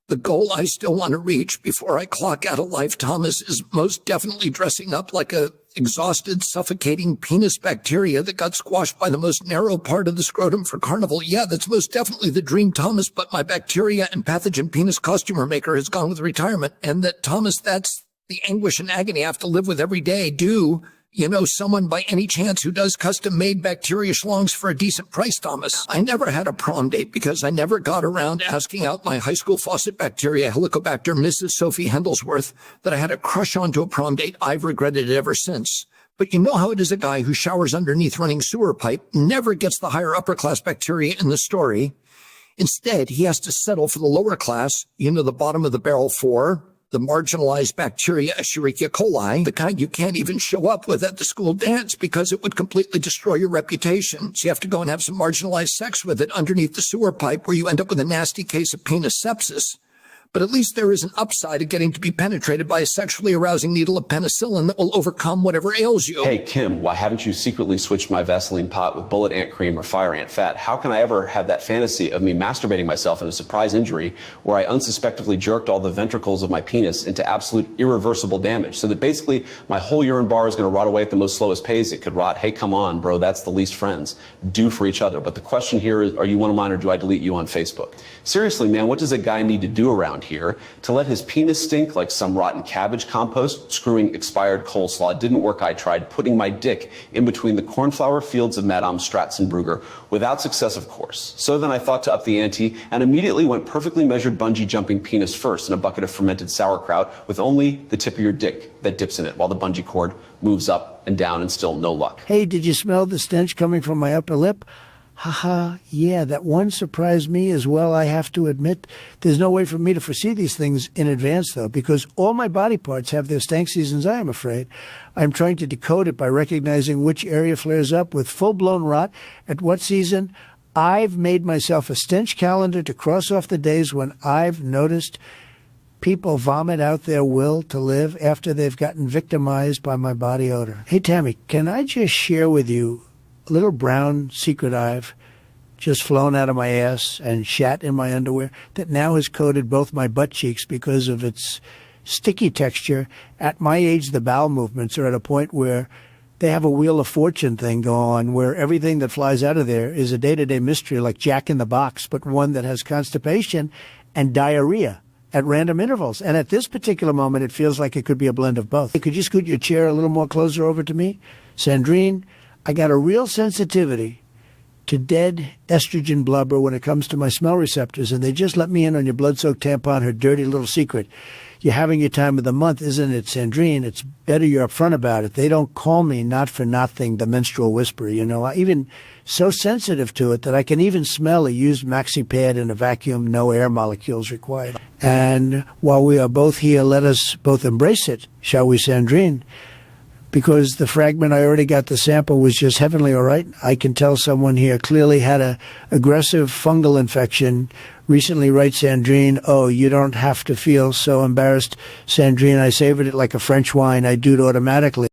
The goal I still want to reach before I clock out of life, Thomas, is most definitely dressing up like a exhausted, suffocating penis bacteria that got squashed by the most narrow part of the scrotum for carnival. Yeah, that's most definitely the dream, Thomas, but my bacteria and pathogen penis costumer maker has gone with retirement. And that, Thomas, that's the anguish and agony I have to live with every day. Do you know someone by any chance who does custom-made bacteria schlongs for a decent price, Thomas? I never had a prom date because I never got around asking out my high school faucet bacteria, Helicobacter Mrs. Sophie Hendelsworth, that I had a crush on to a prom date. I've regretted it ever since. But you know how it is, a guy who showers underneath running sewer pipe never gets the higher upper-class bacteria in the story. Instead, he has to settle for the lower class, you know, the bottom of the barrel for the marginalized bacteria, Escherichia coli, the kind you can't even show up with at the school dance because it would completely destroy your reputation. So you have to go and have some marginalized sex with it underneath the sewer pipe, where you end up with a nasty case of penis sepsis. But at least there is an upside of getting to be penetrated by a sexually arousing needle of penicillin that will overcome whatever ails you. Hey, Kim, why haven't you secretly switched my Vaseline pot with bullet ant cream or fire ant fat? How can I ever have that fantasy of me masturbating myself in a surprise injury where I unsuspectingly jerked all the ventricles of my penis into absolute irreversible damage, so that basically my whole urine bar is going to rot away at the most slowest pace it could rot? Hey, come on, bro, that's the least friends do for each other. But the question here is, are you one of mine or do I delete you on Facebook? Seriously, man, what does a guy need to do around here to let his penis stink like some rotten cabbage compost? Screwing expired coleslaw didn't work. I tried putting my dick in between the cornflower fields of Madame Stratzenbrugger, without success, of course. So then I thought to up the ante and immediately went perfectly measured bungee jumping penis first in a bucket of fermented sauerkraut with only the tip of your dick that dips in it while the bungee cord moves up and down, and still no luck. Hey, did you smell the stench coming from my upper lip? Haha, yeah, that one surprised me as well, I have to admit. There's no way for me to foresee these things in advance, though, because all my body parts have their stank seasons, I am afraid. I'm trying to decode it by recognizing which area flares up with full-blown rot at what season. I've made myself a stench calendar to cross off the days when I've noticed people vomit out their will to live after they've gotten victimized by my body odor. Hey, Tammy, can I just share with you a little brown secret I've just flown out of my ass and shat in my underwear that now has coated both my butt cheeks because of its sticky texture? At my age, the bowel movements are at a point where they have a Wheel of Fortune thing going on, where everything that flies out of there is a day-to-day mystery, like Jack in the Box, but one that has constipation and diarrhea at random intervals. And at this particular moment, it feels like it could be a blend of both. Hey, could you scoot your chair a little more closer over to me? Sandrine, I got a real sensitivity to dead estrogen blubber when it comes to my smell receptors, and they just let me in on your blood-soaked tampon, her dirty little secret. You're having your time of the month, isn't it, Sandrine? It's better you're upfront about it. They don't call me, not for nothing, the menstrual whisperer, you know. I'm even so sensitive to it that I can even smell a used maxi pad in a vacuum, no air molecules required. And while we are both here, let us both embrace it, shall we, Sandrine? Because the fragment I already got the sample was just heavenly, all right? I can tell someone here clearly had a aggressive fungal infection recently, right, Sandrine? Oh, you don't have to feel so embarrassed, Sandrine. I savored it like a French wine. I do it automatically.